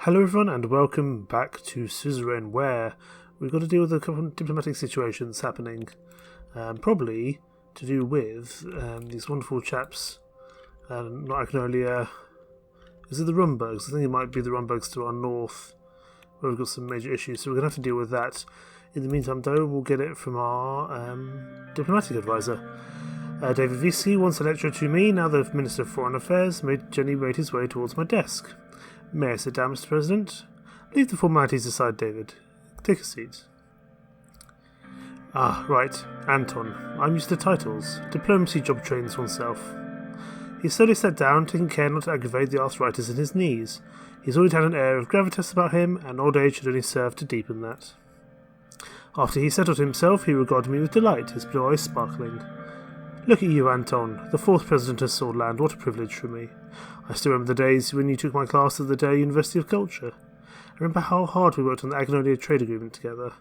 Hello everyone and welcome back to Suzerain, where we've got to deal with a couple of diplomatic situations happening, probably to do with these wonderful chaps, not Agnolia. Is it the Rumbergs? I think it might be the Rumbergs to our north, where we've got some major issues, so we're going to have to deal with that. In the meantime though, we'll get it from our diplomatic advisor. David VC, once a lecturer to me, now the Minister of Foreign Affairs, gently made his way towards my desk. May I sit down, Mr. President? Leave the formalities aside, David. Take a seat. Ah, right. Anton. I'm used to titles. Diplomacy job trains oneself. He slowly sat down, taking care not to aggravate the arthritis in his knees. He's always had an air of gravitas about him, and old age should only serve to deepen that. After he settled himself, he regarded me with delight, his blue eyes sparkling. Look at you, Anton, the fourth president of Sordland. What a privilege for me. I still remember the days when you took my class at the Day University of Culture. I remember how hard we worked on the Agnolia trade agreement together.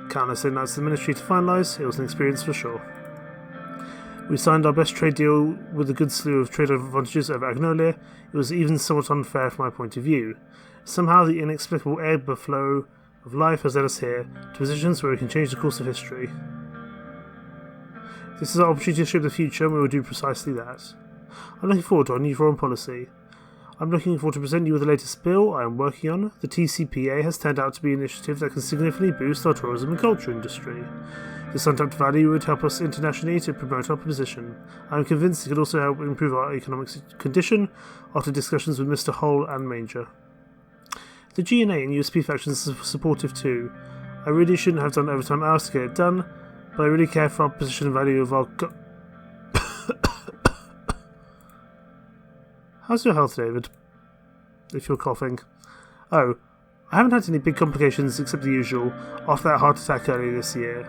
Countless nights in the ministry to finalise, it was an experience for sure. We signed our best trade deal with a good slew of trade advantages over Agnolia. It was even somewhat unfair from my point of view. Somehow the inexplicable ebb or flow of life has led us here, to positions where we can change the course of history. This is our opportunity to shape the future, and we will do precisely that. I'm looking forward to our new foreign policy. I'm looking forward to presenting you with the latest bill I am working on. The TCPA has turned out to be an initiative that can significantly boost our tourism and culture industry. This untapped value would help us internationally to promote our position. I am convinced it could also help improve our economic condition after discussions with Mr. Hull and Manger. The GNA and USP factions are supportive too. I really shouldn't have done overtime hours to get it done, but I really care for our position and value of our How's your health, David? If you're coughing. Oh, I haven't had any big complications except the usual, after that heart attack earlier this year.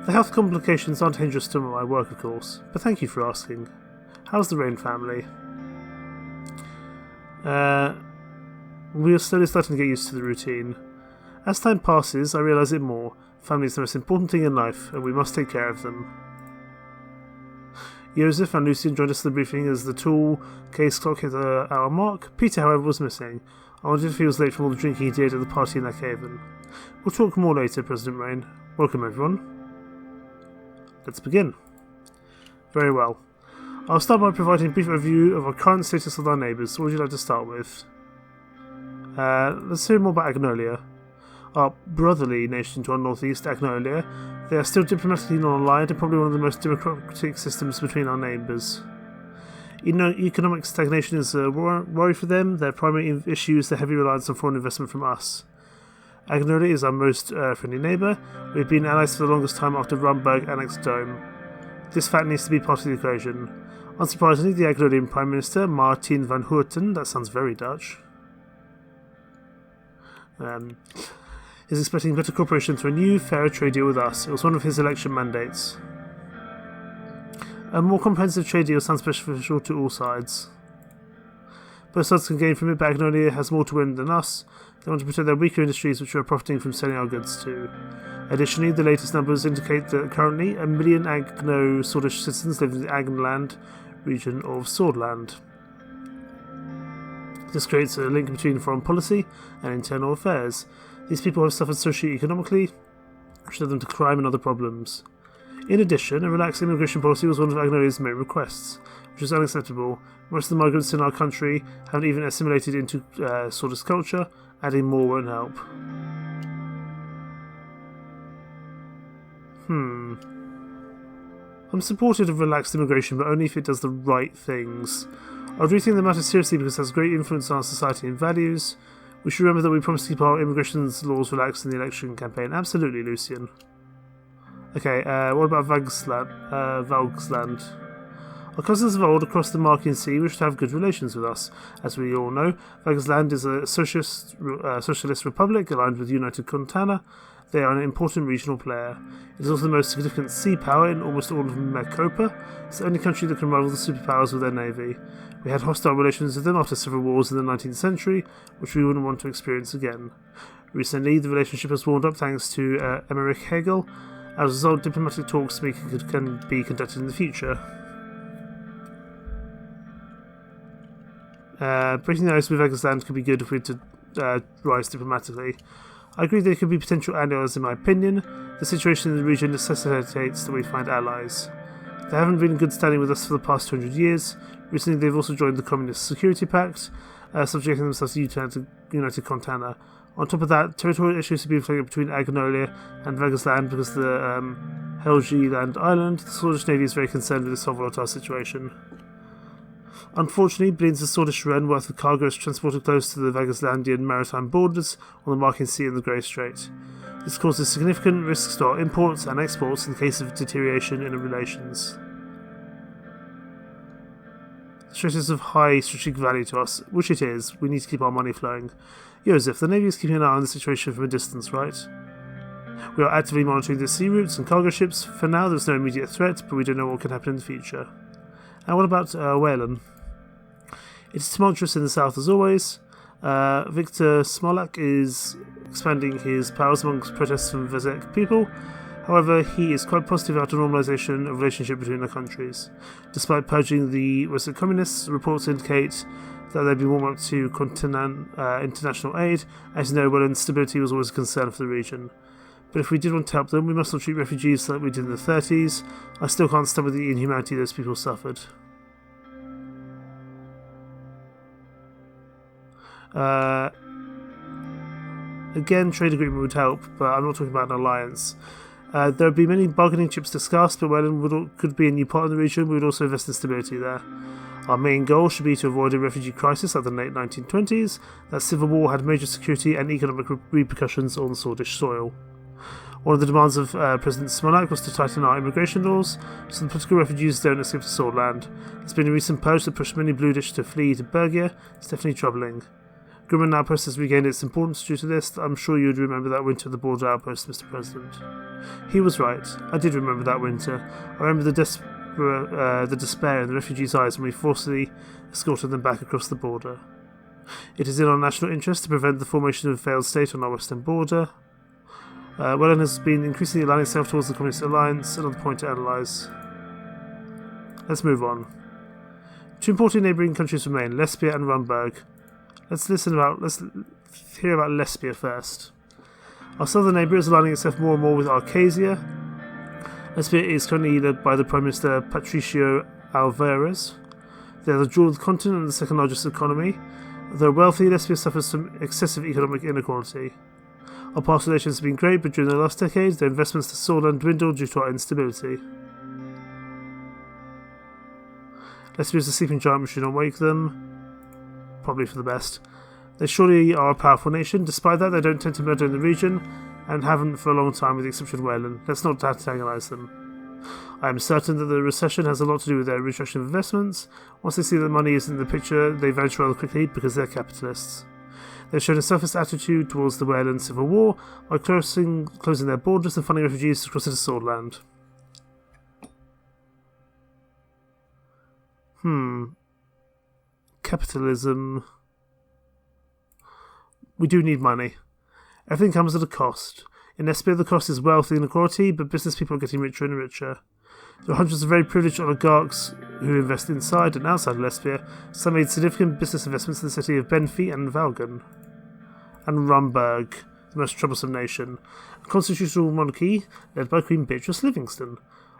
The health complications aren't hindrance to my work, of course, but thank you for asking. How's the Rain family? We are slowly starting to get used to the routine. As time passes, I realise it more. Family is the most important thing in life, and we must take care of them. Joseph and Lucian joined us at the briefing as the tall case clock hit the hour mark. Peter, however, was missing. I wondered if he was late from all the drinking he did at the party in Lakehaven. We'll talk more later, President Rain. Welcome, everyone. Let's begin. Very well. I'll start by providing a brief overview of our current status with our neighbours. What would you like to start with? Let's hear more about Agnolia. Our brotherly nation to our northeast, Agnolia. They are still diplomatically non-aligned and probably one of the most democratic systems between our neighbours. Economic stagnation is a worry for them. Their primary issue is the heavy reliance on foreign investment from us. Agnolia is our most friendly neighbour. We've been allies for the longest time after Rumberg annexed Dome. This fact needs to be part of the equation. Unsurprisingly, the Agnolian Prime Minister, Martin van Houten, that sounds very Dutch, is expecting better cooperation through a new, fairer trade deal with us. It was one of his election mandates. A more comprehensive trade deal sounds beneficial to all sides. Both sides can gain from it, but Agnolia has more to win than us. They want to protect their weaker industries, which we are profiting from selling our goods to. Additionally, the latest numbers indicate that currently 1 million Agno-Swordish citizens live in the Agneland region of Sordland. This creates a link between foreign policy and internal affairs. These people have suffered socio-economically, which led them to crime and other problems. In addition, a relaxed immigration policy was one of Agnolia's main requests, which is unacceptable. Most of the migrants in our country haven't even assimilated into Swedish culture. Adding more won't help. I'm supportive of relaxed immigration, but only if it does the right things. I would rethink the matter seriously because it has great influence on our society and values. We should remember that we promised to keep our immigration laws relaxed in the election campaign. Absolutely, Lucian. Okay, what about Valgsland? Our cousins of old across the Markian Sea wish to have good relations with us. As we all know, Valgsland is a socialist republic aligned with United Contana. They are an important regional player. It is also the most significant sea power in almost all of Mekopa. It's the only country that can rival the superpowers with their navy. We had hostile relations with them after several wars in the 19th century, which we wouldn't want to experience again. Recently, the relationship has warmed up thanks to Emmerich Hegel. As a result, diplomatic talks can be conducted in the future. Breaking the ice with Eggersland could be good if we rise diplomatically. I agree there could be potential allies in my opinion. The situation in the region necessitates that we find allies. They haven't been in good standing with us for the past 200 years. Recently they've also joined the Communist Security Pact, subjecting themselves to United Contana. On top of that, territorial issues have been flaring up between Agnolia and Vegasland because of the Helgeland Island. The Swedish Navy is very concerned with this whole volatile situation. Unfortunately, billions of Swedish ren worth of cargo is transported close to the Vegaslandian maritime borders on the Marking Sea and the Grey Strait. This causes significant risks to our imports and exports in the case of deterioration in relations. The strait is of high strategic value to us, which it is. We need to keep our money flowing. Joseph, the Navy is keeping an eye on the situation from a distance, right? We are actively monitoring the sea routes and cargo ships. For now, there's no immediate threat, but we don't know what can happen in the future. And what about Whalen? It is tumultuous in the south as always. Victor Smolak is expanding his powers amongst protests from Vezek people. However, he is quite positive about a normalization of relationship between the countries. Despite purging the Western communists, reports indicate that they've been warmed up to international aid. As you know, well, instability was always a concern for the region. But if we did want to help them, we must not treat refugees like we did in the 30s. I still can't stomach the inhumanity those people suffered. Again, trade agreement would help, but I'm not talking about an alliance. There would be many bargaining chips discussed, but Whalen could be a new part of the region. We would also invest in stability there. Our main goal should be to avoid a refugee crisis like the late 1920s. That civil war had major security and economic repercussions on Swedish soil. One of the demands of President Smolak was to tighten our immigration laws, so the political refugees don't escape to Sordland. There's been a recent purge that pushed many Bludish to flee to Bergia. It's definitely troubling. Grumman Outpost has regained its importance due to this. I'm sure you'd remember that winter at the border outpost, Mr. President. He was right. I did remember that winter. I remember the despair in the refugees' eyes when we forcibly escorted them back across the border. It is in our national interest to prevent the formation of a failed state on our western border. Wellen has been increasingly aligning itself towards the Communist Alliance, another point to analyse. Let's move on. Two important neighbouring countries remain, Lesbia and Rumburg. Let's hear about Lesbia first. Our southern neighbour is aligning itself more and more with Arcasia. Lesbia is currently led by the Prime Minister Patricio Alvarez. They are the jewel of the continent and the second largest economy. Though wealthy, Lesbia suffers from excessive economic inequality. Our past relations have been great, but during the last decade, their investments to Sordland dwindled due to our instability. Lesbia is a sleeping giant, we should not wake them. Probably for the best. They surely are a powerful nation. Despite that, they don't tend to murder in the region, and haven't for a long time with the exception of Whalen. Let's not antagonise them. I am certain that the recession has a lot to do with their retraction of investments. Once they see that money is in the picture, they vanish rather quickly because they're capitalists. They've shown a selfish attitude towards the Whalen Civil War by closing their borders and funding refugees to cross into Sordland. Capitalism. We do need money. Everything comes at a cost. In Lesbia, the cost is wealth inequality, but business people are getting richer and richer. There are hundreds of very privileged oligarchs who invest inside and outside of Lesbia. Some made significant business investments in the city of Benfi and Valgan. And Rumburg, the most troublesome nation. A constitutional monarchy led by Queen Beatrice Livingston.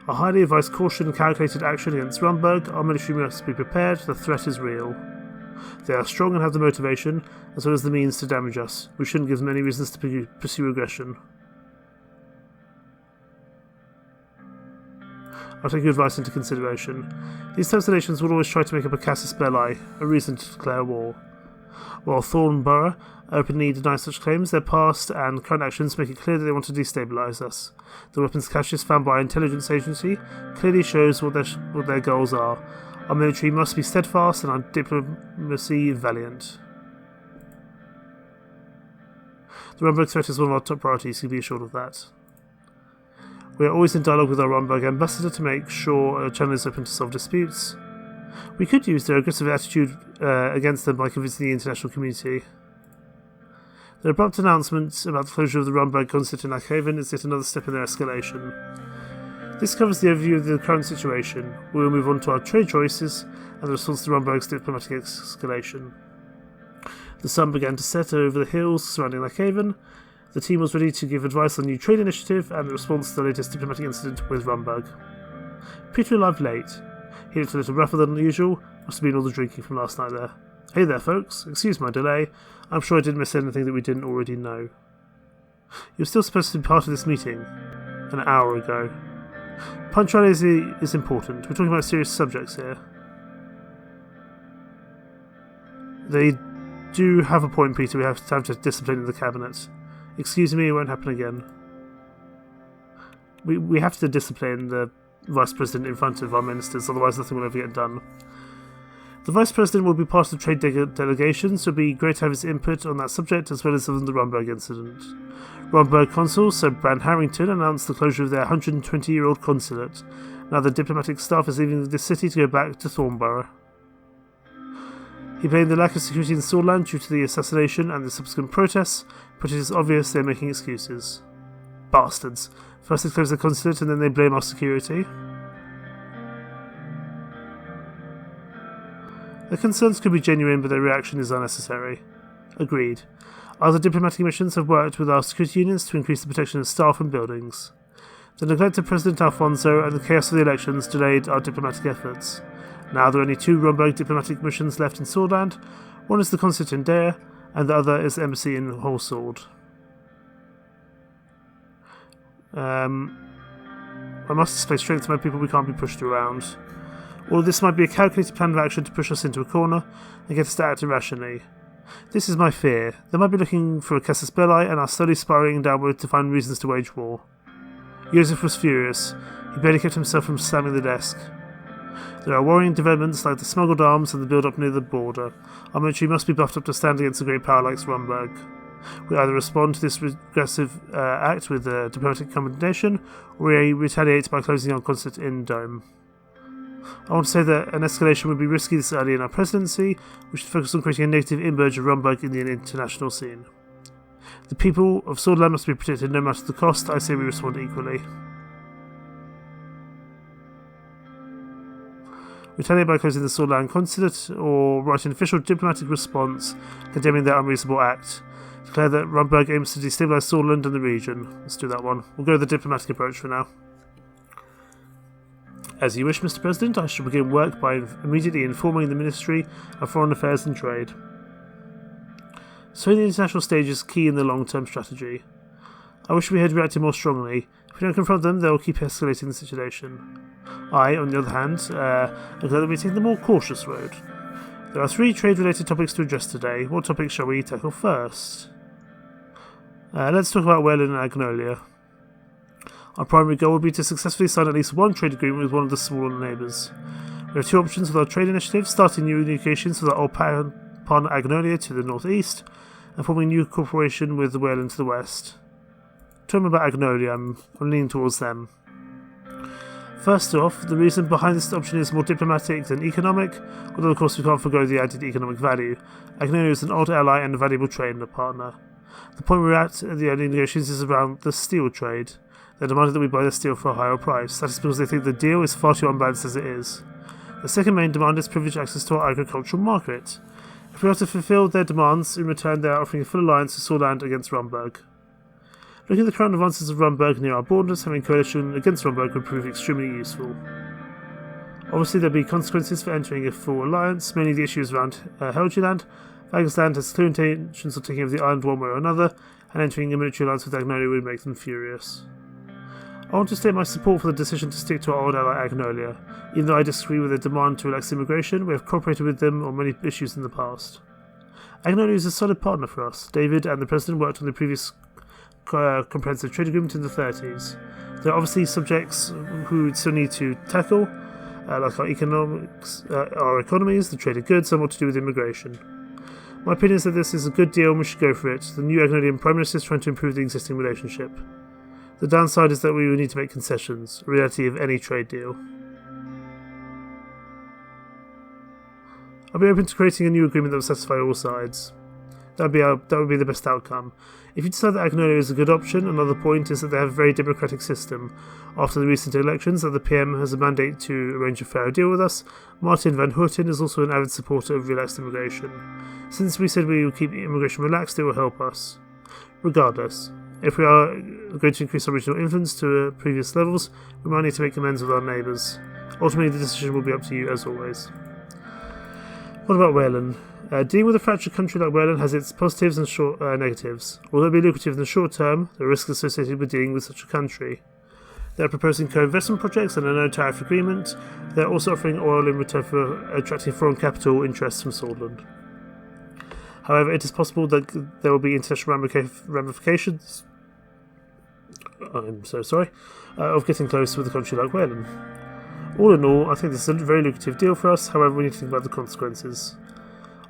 A highly advised caution and calculated action against Rumburg. Our military must be prepared. The threat is real. They are strong and have the motivation, as well as the means to damage us. We shouldn't give them any reasons to pursue aggression. I'll take your advice into consideration. These types of nations will always try to make up a casus belli, a reason to declare war. While Thornborough openly deny such claims, their past and current actions make it clear that they want to destabilise us. The weapons caches found by our intelligence agency clearly shows what their goals are. Our military must be steadfast and our diplomacy valiant. The Rumburg threat is one of our top priorities, you can be assured of that. We are always in dialogue with our Rumburg ambassador to make sure a channel is open to solve disputes. We could use their aggressive attitude against them by convincing the international community. The abrupt announcement about the closure of the Rumburg consulate in Lackhaven is yet another step in their escalation. This covers the overview of the current situation. We will move on to our trade choices and the response to Rumburg's diplomatic escalation. The sun began to set over the hills surrounding Lake Haven. The team was ready to give advice on the new trade initiative and the response to the latest diplomatic incident with Rumburg. Peter arrived late. He looked a little rougher than usual, must have been all the drinking from last night there. Hey there, folks. Excuse my delay. I'm sure I didn't miss anything that we didn't already know. You were still supposed to be part of this meeting an hour ago. Punctuality is important. We're talking about serious subjects here. They do have a point, Peter. We have to discipline in the cabinet. Excuse me, it won't happen again. We have to discipline the Vice President in front of our ministers, otherwise nothing will ever get done. The Vice President will be part of the trade delegation, so it will be great to have his input on that subject as well as on the Rumburg incident. Rumburg Consul Sir Bran Harrington announced the closure of their 120-year-old consulate. Now the diplomatic staff is leaving the city to go back to Thornborough. He blamed the lack of security in Sordland due to the assassination and the subsequent protests, but it is obvious they are making excuses. Bastards. First they close the consulate and then they blame our security. Their concerns could be genuine, but their reaction is unnecessary. Agreed. Other diplomatic missions have worked with our security unions to increase the protection of staff and buildings. The neglect of President Alfonso and the chaos of the elections delayed our diplomatic efforts. Now there are only 2 Rumburg diplomatic missions left in Sordland. One is the consulate in Dare, and the other is the embassy in Holsword. I must display strength to my people, we can't be pushed around. All of this might be a calculated plan of action to push us into a corner and get us to act irrationally. This is my fear. They might be looking for a casus belli and are slowly spiraling downward to find reasons to wage war. Joseph was furious. He barely kept himself from slamming the desk. There are worrying developments like the smuggled arms and the build-up near the border. Our military must be buffed up to stand against a great power like Rumburg. We either respond to this regressive act with diplomatic condemnation, or we retaliate by closing our consulate in Dome. I want to say that an escalation would be risky this early in our presidency. We should focus on creating a negative image of Rumburg in the international scene. The people of Sordland must be protected no matter the cost. I say we respond equally. Retaliate by closing the Sordland consulate, or write an official diplomatic response condemning their unreasonable act. Declare that Rumburg aims to destabilise Sordland and the region. Let's do that one. We'll go with the diplomatic approach for now. As you wish, Mr. President, I shall begin work by immediately informing the Ministry of Foreign Affairs and Trade. So the international stage is key in the long-term strategy. I wish we had reacted more strongly. If we don't confront them, they will keep escalating the situation. I, on the other hand, am glad that we take the more cautious road. There are 3 trade-related topics to address today. What topics shall we tackle first? Let's talk about Whalen and Agnolia. Our primary goal will be to successfully sign at least one trade agreement with one of the smaller neighbours. We have 2 options with our trade initiative: starting new negotiations with our old pond Agnolia to the northeast, and forming a new cooperation with the Whalen to the west. Talking about Agnolia, I'm leaning towards them. First off, the reason behind this option is more diplomatic than economic, although of course we can't forgo the added economic value. Agnolia is an old ally and a valuable trading partner. The point we're at the early negotiations is around the steel trade. They demanded that we buy the steel for a higher price. That is because they think the deal is far too unbalanced as it is. The second main demand is privileged access to our agricultural market. If we are to fulfill their demands, in return they are offering a full alliance to Sordland against Rumburg. Looking at the current advances of Rumburg near our borders, having a coalition against Rumburg would prove extremely useful. Obviously there will be consequences for entering a full alliance, mainly the issues around Helgeland. Vagersland has clear intentions of taking over the island one way or another, and entering a military alliance with Agnolia would make them furious. I want to state my support for the decision to stick to our old ally Agnolia. Even though I disagree with their demand to relax immigration, we have cooperated with them on many issues in the past. Agnolia is a solid partner for us. David and the President worked on the previous comprehensive trade agreement in the 30s. There are obviously subjects who we still need to tackle, like our economies, the trade of goods, and what to do with immigration. My opinion is that this is a good deal and we should go for it. The new Agnolian Prime Minister is trying to improve the existing relationship. The downside is that we will need to make concessions, a reality of any trade deal. I'll be open to creating a new agreement that will satisfy all sides. That would be the best outcome. If you decide that Agnolia is a good option, another point is that they have a very democratic system. After the recent elections, that the PM has a mandate to arrange a fair deal with us. Martin van Houten is also an avid supporter of relaxed immigration. Since we said we would keep immigration relaxed, it will help us. Regardless, if we are going to increase our regional influence to previous levels, we might need to make amends with our neighbours. Ultimately, the decision will be up to you, as always. What about Wayland? Dealing with a fractured country like Wayland has its positives and negatives. Although it may be lucrative in the short term, there are risks associated with dealing with such a country. They are proposing co-investment projects and a no-tariff agreement. They are also offering oil in return for attracting foreign capital interests from Sordland. However, it is possible that there will be international ramifications of getting close with a country like Wayland. All in all, I think this is a very lucrative deal for us. However, we need to think about the consequences.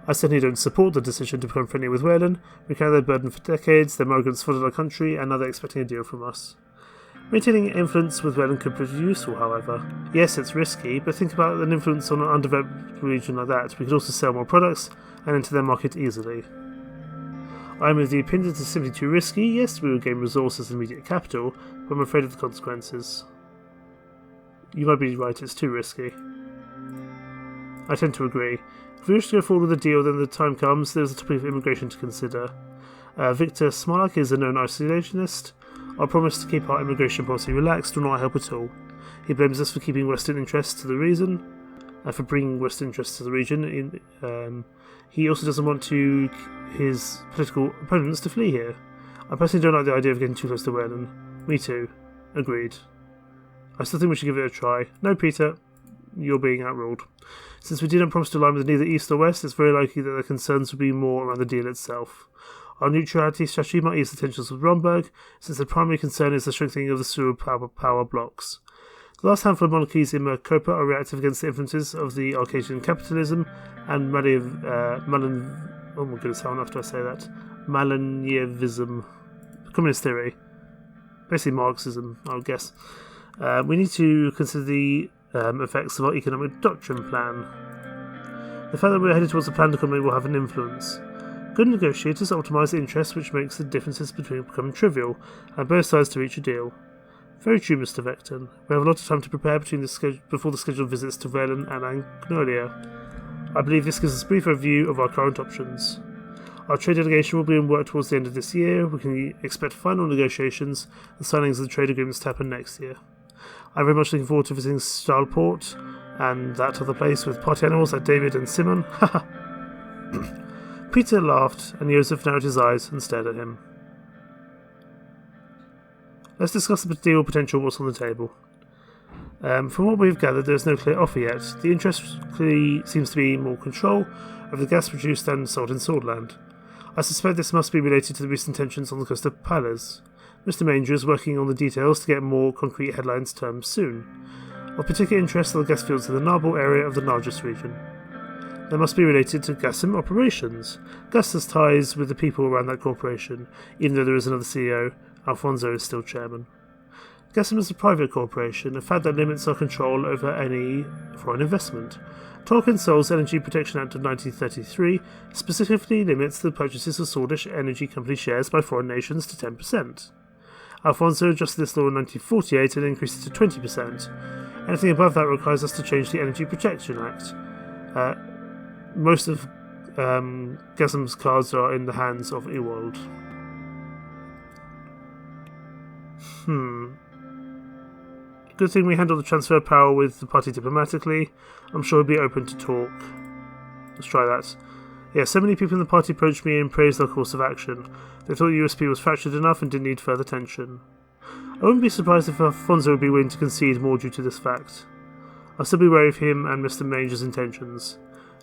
I certainly don't support the decision to become friendly with Wayland. We carry their burden for decades, their migrants flooded our country, and now they're expecting a deal from us. Maintaining influence with Wayland could prove useful, however. Yes, it's risky, but think about an influence on an undeveloped region like that. We could also sell more products and enter their market easily. I am of the opinion that it's simply too risky. Yes, we would gain resources and immediate capital, but I'm afraid of the consequences. You might be right, it's too risky. I tend to agree. If we wish to go forward with a deal, then the time comes, there's a topic of immigration to consider. Victor Smolak is a known isolationist. Our promise to keep our immigration policy relaxed will not help at all. He blames us for keeping Western interests to the region, for bringing Western interests to the region. He also doesn't want his political opponents to flee here. I personally don't like the idea of getting too close to Wayland. Me too. Agreed. I still think we should give it a try. No, Peter. You're being outruled. Since we didn't promise to align with neither East or West, it's very likely that the concerns will be more around the deal itself. Our neutrality strategy might ease the tensions with Romberg, since the primary concern is the strengthening of the sewer power blocks. The last handful of monarchies in Mercopa are reactive against the influences of the Arcadian capitalism and Malanievism, communist theory, basically Marxism, I would guess. We need to consider the effects of our economic doctrine plan. The fact that we're headed towards a planned economy will have an influence. Good negotiators optimise the interests, which makes the differences between become trivial, and both sides to reach a deal. Very true, Mr. Vecton. We have a lot of time to prepare before the scheduled visits to Wayland and Agnolia. I believe this gives us a brief overview of our current options. Our trade delegation will be in work towards the end of this year. We can expect final negotiations and signings of the trade agreements to happen next year. I'm very much looking forward to visiting Styleport and that other place with party animals like David and Simon. Haha. Peter laughed, and Joseph narrowed his eyes and stared at him. Let's discuss the deal potential what's on the table. From what we've gathered, there is no clear offer yet. The interest clearly seems to be more control of the gas produced and sold in Sordland. I suspect this must be related to the recent tensions on the coast of Palace. Mr. Manger is working on the details to get more concrete headlines termed soon. Of particular interest are the gas fields in the Narbel area of the largest region. They must be related to Gassim operations. Gas has ties with the people around that corporation, even though there is another CEO. Alfonso is still chairman. Gassim is a private corporation, a fact that limits our control over any foreign investment. Tolkien Sol's Energy Protection Act of 1933 specifically limits the purchases of Swedish energy company shares by foreign nations to 10%. Alfonso adjusted this law in 1948 and increased it to 20%. Anything above that requires us to change the Energy Protection Act. Most of Gassim's cards are in the hands of Ewald. Good thing we handled the transfer of power with the party diplomatically. I'm sure he'll be open to talk. Let's try that. Yeah, so many people in the party approached me and praised our course of action. They thought USP was fractured enough and didn't need further tension. I wouldn't be surprised if Alfonso would be willing to concede more due to this fact. I'll still be wary of him and Mr. Manger's intentions.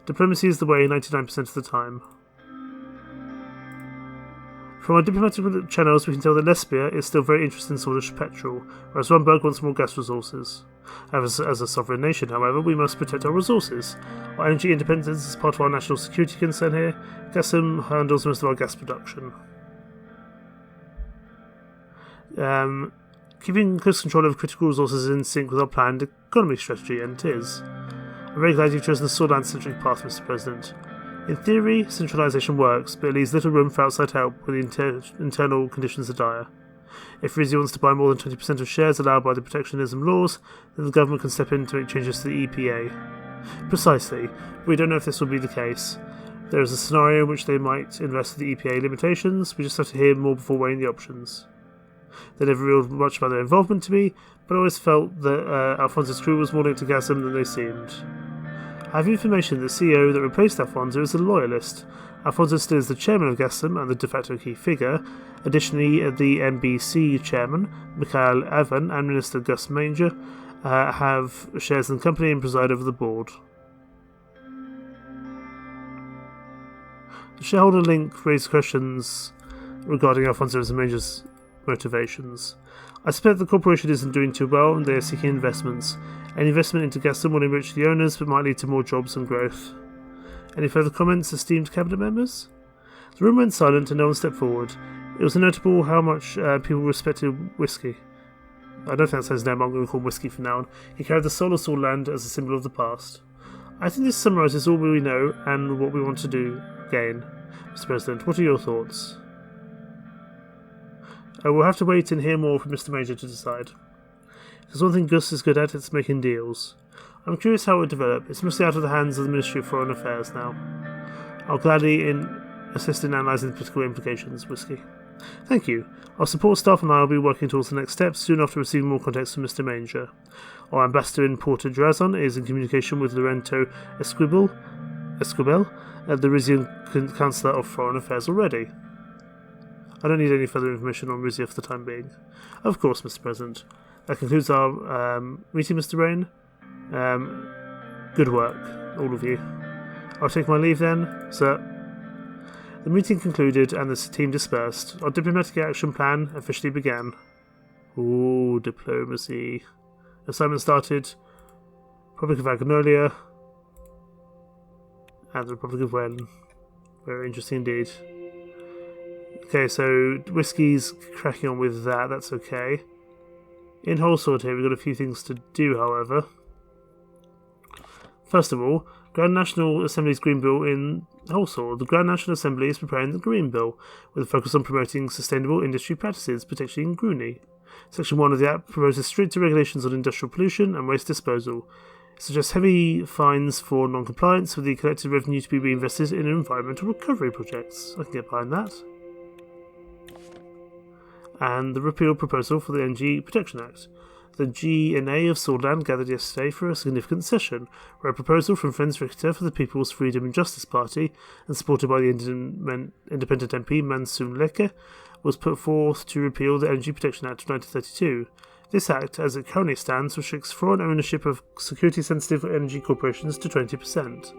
Diplomacy is the way 99% of the time. From our diplomatic channels, we can tell that Lesbia is still very interested in Swedish petrol, whereas Rumberg wants more gas resources. As a sovereign nation, however, we must protect our resources. Our energy independence is part of our national security concern here. Gassim handles most of our gas production. Keeping close control over critical resources is in sync with our planned economy strategy, and it is. I'm very glad you've chosen the Sordland-centric path, Mr. President. In theory, centralisation works, but it leaves little room for outside help when the internal conditions are dire. If Rizzi wants to buy more than 20% of shares allowed by the protectionism laws, then the government can step in to make changes to the EPA. Precisely, but we don't know if this will be the case. There is a scenario in which they might invest in the EPA limitations. We just have to hear more before weighing the options. They never revealed much about their involvement to me, but I always felt that Alfonso's crew was more linked to Gasm than they seemed. I have information that the CEO that replaced Alfonso is a loyalist. Alfonso still is the chairman of Gasm and the de facto key figure. Additionally, the MBC chairman, Mikhail Avan, and Minister Gus Manger have shares in the company and preside over the board. The shareholder link raised questions regarding Alfonso and Manger's motivations. I suspect the corporation isn't doing too well and they are seeking investments. Any investment into Gaston will enrich the owners but might lead to more jobs and growth. Any further comments, esteemed cabinet members? The room went silent and no one stepped forward. It was notable how much people respected Whiskey. I don't think that's his name, I'm going to call him Whiskey from now on. He carried the soul of Sordland as a symbol of the past. I think this summarises all we know and what we want to do again. Mr. President, what are your thoughts? We'll have to wait and hear more from Mr. Major to decide. There's one thing Gus is good at, it's making deals. I'm curious how it will develop. It's mostly out of the hands of the Ministry of Foreign Affairs now. I'll gladly assist in analysing the political implications, Whiskey. Thank you. Our support staff and I will be working towards the next steps soon after receiving more context from Mr. Major. Our ambassador in Porto Drazon is in communication with Lorento Esquibel, the Rizian Councillor of Foreign Affairs already. I don't need any further information on Rizia for the time being. Of course, Mr. President. That concludes our meeting, Mr. Rain. Good work, all of you. I'll take my leave then, sir. The meeting concluded and the team dispersed. Our diplomatic action plan officially began. Ooh, diplomacy. Assignment started. Republic of Agnolia and the Republic of Wen. Very interesting indeed. Okay, so Whiskey's cracking on with that, that's okay. In Wholesword here, we've got a few things to do, however. First of all, Grand National Assembly's Green Bill in Wholesword. The Grand National Assembly is preparing the Green Bill, with a focus on promoting sustainable industry practices, particularly in Groony. Section 1 of the Act proposes stricter regulations on industrial pollution and waste disposal. It suggests heavy fines for non-compliance, with the collected revenue to be reinvested in environmental recovery projects. I can get behind that. And the repeal proposal for the Energy Protection Act. The G&A of Sordland gathered yesterday for a significant session, where a proposal from Friends Richter for the People's Freedom and Justice Party, and supported by the independent MP Mansoon Leke, was put forth to repeal the Energy Protection Act of 1932. This act, as it currently stands, restricts foreign ownership of security-sensitive energy corporations to 20%.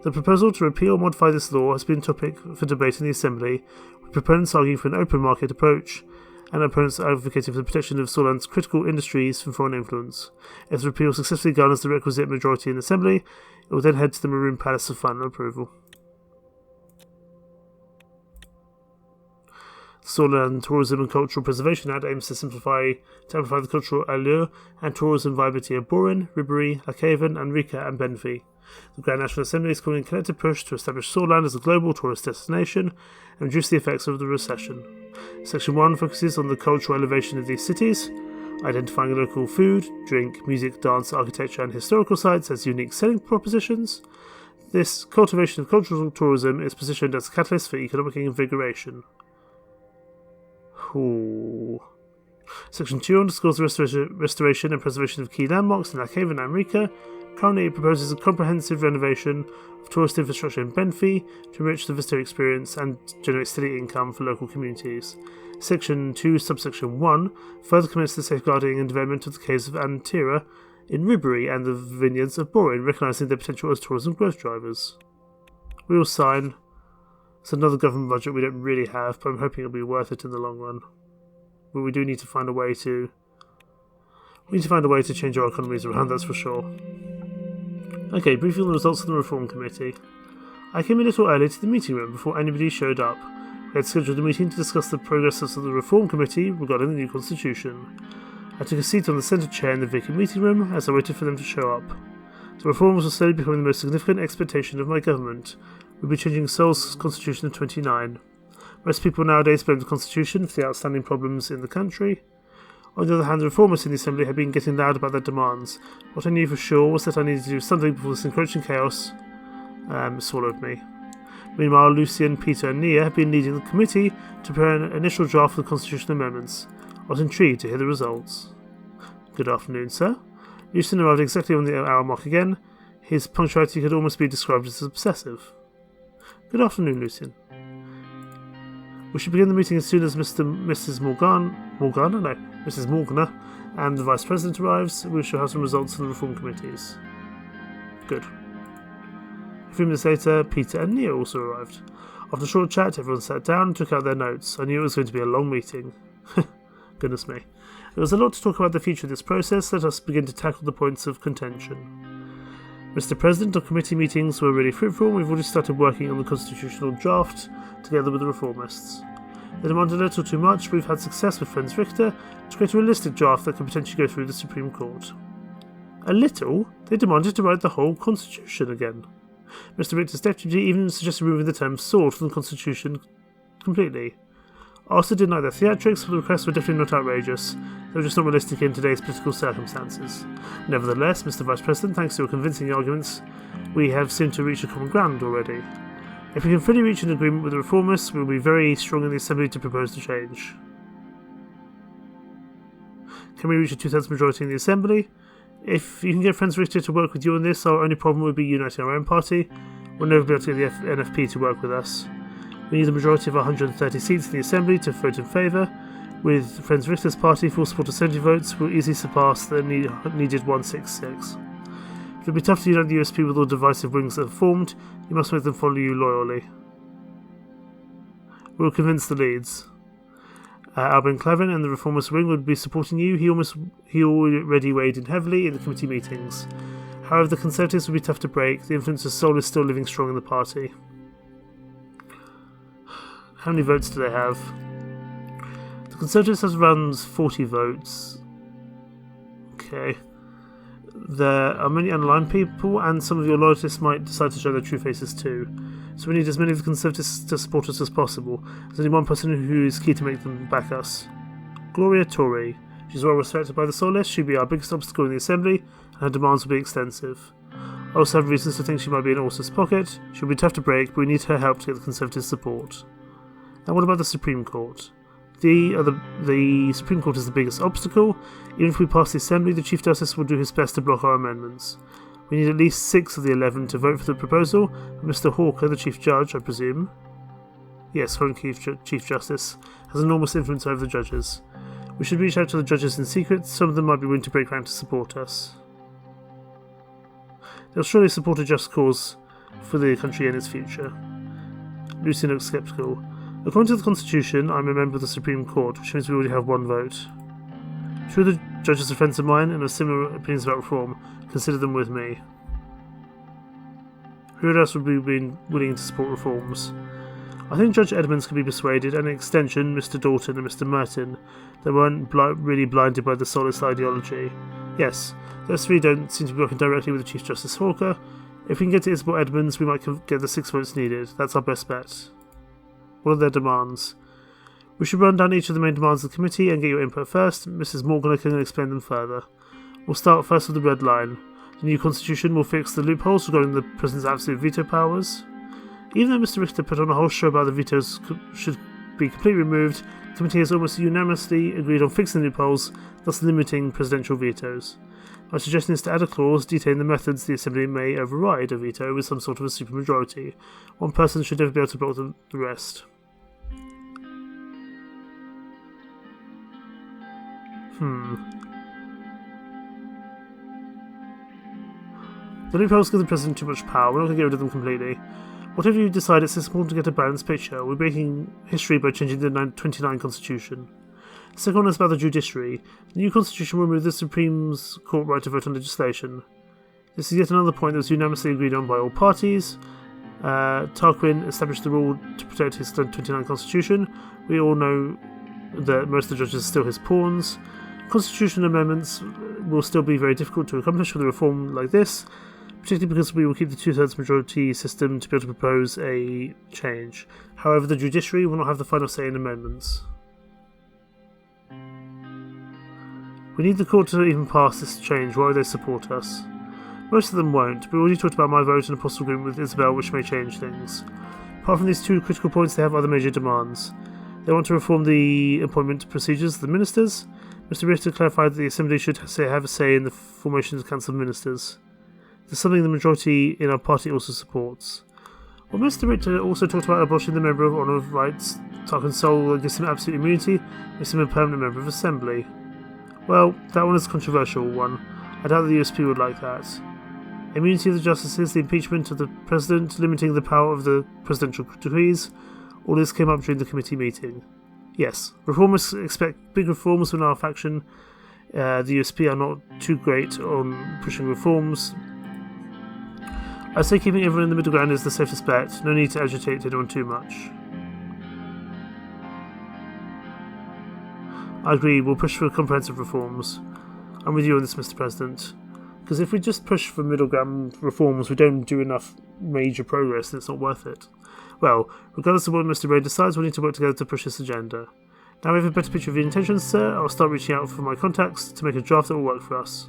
The proposal to repeal or modify this law has been a topic for debate in the Assembly, with proponents arguing for an open market approach, and opponents advocating for the protection of Sordland's critical industries from foreign influence. If the repeal successfully garners the requisite majority in the Assembly, it will then head to the Maroon Palace for final approval. The Sordland Tourism and Cultural Preservation Act aims to amplify the cultural allure and tourism viability of Borin, Ribéry, Lacaven, and Rika and Benfey. The Grand National Assembly is calling a collective push to establish Sordland as a global tourist destination and reduce the effects of the recession. Section 1 focuses on the cultural elevation of these cities, identifying local food, drink, music, dance, architecture, and historical sites as unique selling propositions. This cultivation of cultural tourism is positioned as a catalyst for economic invigoration. Ooh. Section 2 underscores the restoration and preservation of key landmarks in Lacaven and Rika. Currently, it proposes a comprehensive renovation of tourist infrastructure in Benfey to enrich the visitor experience and generate steady income for local communities. Section 2, subsection 1, further commits the safeguarding and development of the caves of Antira in Ribéry and the vineyards of Borin, recognising their potential as tourism growth drivers. We will sign. It's another government budget we don't really have, but I'm hoping it'll be worth it in the long run. But we do need to find a way to... change our economies around, that's for sure. Okay, briefing on the results of the Reform Committee. I came a little early to the meeting room before anybody showed up. We had scheduled a meeting to discuss the progress of the Reform Committee regarding the new constitution. I took a seat on the centre chair in the vacant meeting room as I waited for them to show up. The reforms were slowly becoming the most significant expectation of my government. We'll be changing Seoul's constitution to 29. Most people nowadays blame the constitution for the outstanding problems in the country. On the other hand, the reformers in the assembly have been getting loud about their demands. What I knew for sure was that I needed to do something before this encroaching chaos swallowed me. Meanwhile, Lucien, Peter and Nia have been leading the committee to prepare an initial draft of the constitutional amendments. I was intrigued to hear the results. Good afternoon, sir. Lucien arrived exactly on the hour mark again. His punctuality could almost be described as obsessive. Good afternoon, Lucien. We should begin the meeting as soon as Mrs. Morgana and the Vice President arrives. We shall have some results from the reform committees. Good. A few minutes later, Peter and Nia also arrived. After a short chat, everyone sat down and took out their notes. I knew it was going to be a long meeting. Goodness me. There was a lot to talk about the future of this process. Let us begin to tackle the points of contention. Mr. President, our committee meetings were really fruitful and we've already started working on the constitutional draft together with the reformists. They demanded a little too much, but we've had success with Friends Richter to create a realistic draft that could potentially go through the Supreme Court. A little? They demanded to write the whole constitution again. Mr. Richter's deputy even suggested removing the term sword from the constitution completely. Arthur didn't like their theatrics, but the requests were definitely not outrageous. They were just not realistic in today's political circumstances. Nevertheless, Mr. Vice President, thanks to your convincing arguments, we have seemed to reach a common ground already. If we can fully reach an agreement with the reformists, we will be very strong in the Assembly to propose the change. Can we reach a 2/3 majority in the Assembly? If you can get Friends Richter to work with you on this, our only problem would be uniting our own party. We'll never be able to get the NFP to work with us. We need a majority of 130 seats in the Assembly to vote in favour. With Friends Richter's party, full support of 70 votes will easily surpass the needed 166. It will be tough to unite the USP with all divisive wings that have formed. You must make them follow you loyally. We will convince the Leads. Albin Clavin and the reformist wing would be supporting you. He already weighed in heavily in the committee meetings. However, the Conservatives would be tough to break. The influence of Sol is still living strong in the party. How many votes do they have? The Conservatives have around 40 votes. Okay. There are many unaligned people, and some of your loyalists might decide to show their true faces too. So we need as many of the Conservatives to support us as possible. There's only one person who is key to make them back us. Gloria Torrey. She's well respected by the Solists. She'll be our biggest obstacle in the Assembly, and her demands will be extensive. I also have reasons to think she might be in Orsa's pocket. She'll be tough to break, but we need her help to get the Conservative support. And what about the Supreme Court? The Supreme Court is the biggest obstacle. Even if we pass the Assembly, the Chief Justice will do his best to block our amendments. We need at least 6 of the 11 to vote for the proposal, and Mr. Hawker, the Chief Judge, I presume, yes, current Chief Justice, has enormous influence over the judges. We should reach out to the judges in secret. Some of them might be willing to break rank to support us. They'll surely support a just cause for the country and its future. Lucien looks sceptical. According to the Constitution, I'm a member of the Supreme Court, which means we already have 1 vote. Two of the judges are friends of mine and have similar opinions about reform. Consider them with me. Who else would be willing to support reforms? I think Judge Edmonds can be persuaded, and in extension, Mr. Dalton and Mr. Merton. They weren't really blinded by the Solist ideology. Yes, those 3 don't seem to be working directly with the Chief Justice Hawker. If we can get to Isabel Edmonds, we might get the 6 votes needed. That's our best bet. What are their demands? We should run down each of the main demands of the committee and get your input first. Mrs. Morgan can explain them further. We'll start first with the red line. The new constitution will fix the loopholes regarding the president's absolute veto powers. Even though Mr. Richter put on a whole show about the vetoes should be completely removed, the committee has almost unanimously agreed on fixing the loopholes, thus limiting presidential vetoes. My suggestion is to add a clause detailing the methods the Assembly may override a veto with some sort of a supermajority. One person should never be able to block the rest. The loopholes give the President too much power. We're not going to get rid of them completely. Whatever you decide, it's important to get a balanced picture. We're breaking history by changing the 29 Constitution. The second one is about the judiciary. The new Constitution will remove the Supreme Court right to vote on legislation. This is yet another point that was unanimously agreed on by all parties. Tarquin established the rule to protect his 29 Constitution. We all know that most of the judges are still his pawns. Constitutional amendments will still be very difficult to accomplish with a reform like this, particularly because we will keep the two-thirds majority system to be able to propose a change. However, the judiciary will not have the final say in amendments. We need the court to even pass this change. Why would they support us? Most of them won't, but we already talked about my vote and a possible agreement with Isabel which may change things. Apart from these two critical points, they have other major demands. They want to reform the appointment procedures of the ministers. Mr. Ritter clarified that the Assembly should have a say in the formation of the Council of Ministers. This is something the majority in our party also supports. Well, Mr. Ritter also talked about abolishing the Member of Honour of Rights. Tarkin Sol gives him absolute immunity, makes him a permanent member of Assembly. Well, that one is a controversial one. I doubt the USP would like that. Immunity of the justices, the impeachment of the president, limiting the power of the presidential decrees, all this came up during the committee meeting. Yes, reformers expect big reforms from our faction. The USP are not too great on pushing reforms. I'd say keeping everyone in the middle ground is the safest bet. No need to agitate anyone too much. I agree, we'll push for comprehensive reforms. I'm with you on this, Mr. President. Because if we just push for middle ground reforms, we don't do enough major progress, and it's not worth it. Well, regardless of what Mr. Ray decides, we need to work together to push this agenda. Now we have a better picture of your intentions, sir. I'll start reaching out for my contacts to make a draft that will work for us.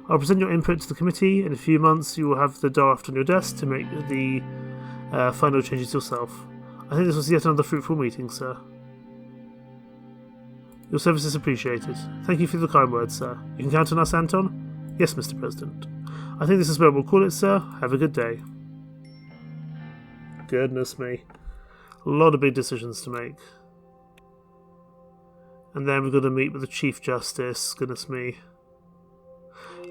I'll present your input to the committee. In a few months, you will have the draft on your desk to make the final changes yourself. I think this was yet another fruitful meeting, sir. Your service is appreciated. Thank you for the kind words, sir. You can count on us, Anton? Yes, Mr. President. I think this is where we'll call it, sir. Have a good day. Goodness me. A lot of big decisions to make. And then we're going to meet with the Chief Justice. Goodness me.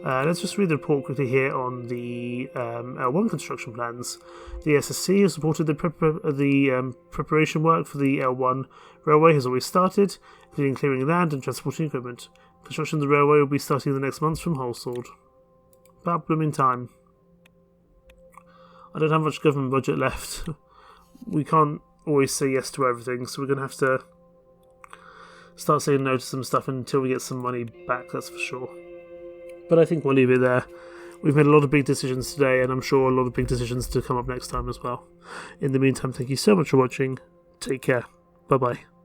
Let's just read the report quickly here on the L1 construction plans. The SSC has supported the preparation work for the L1 railway has always started, including clearing land and transporting equipment. Construction of the railway will be starting in the next months from Holsword. About blooming time. I don't have much government budget left. We can't always say yes to everything, so we're going to have to start saying no to some stuff until we get some money back, that's for sure. But I think we'll leave it there. We've made a lot of big decisions today, and I'm sure a lot of big decisions to come up next time as well. In the meantime, thank you so much for watching. Take care. Bye-bye.